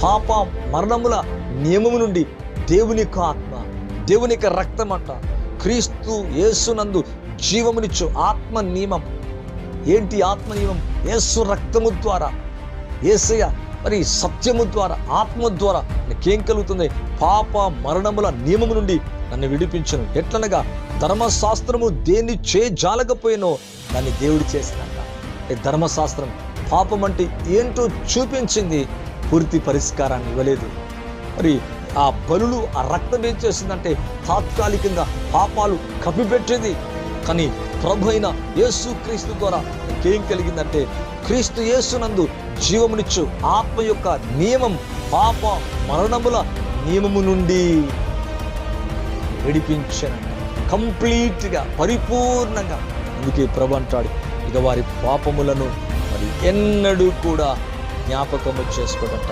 పాప మరణముల నియమము నుండి దేవుని యొక్క ఆత్మ, దేవుని యొక్క రక్తం అంట, క్రీస్తు యేసునందు జీవమునిచ్చు ఆత్మ నియమం. ఏంటి ఆత్మ నియమం? యేసు రక్తము ద్వారా, యేసయ్య మరి సత్యము ద్వారా, ఆత్మ ద్వారా నాకేం కలుగుతుంది? పాప మరణముల నియమము నుండి నన్ను విడిపించను. ఎట్లనగా ధర్మశాస్త్రము దేన్ని చేయజాలకపోయినో దాన్ని దేవుడు చేసినాక. ధర్మశాస్త్రం పాపం అంటే ఏంటో చూపించింది, పూర్తి పరిష్కారాన్ని ఇవ్వలేదు. మరి ఆ బలులు, ఆ రక్తం ఏం చేసిందంటే తాత్కాలికంగా పాపాలు కప్పిపెట్టేది. కానీ ప్రభు అయిన యేసు క్రీస్తు ద్వారా ఇంకేం కలిగిందంటే క్రీస్తు యేసునందు జీవమునిచ్చు ఆత్మ యొక్క నియమం, పాప మరణముల నియమము నుండి విడిపించను కంప్లీట్గా, పరిపూర్ణంగా. అందుకే ప్రభు అంటాడు, ఇక వారి పాపములను మరి ఎన్నడూ కూడా జ్ఞాపకము చేసుకోవట.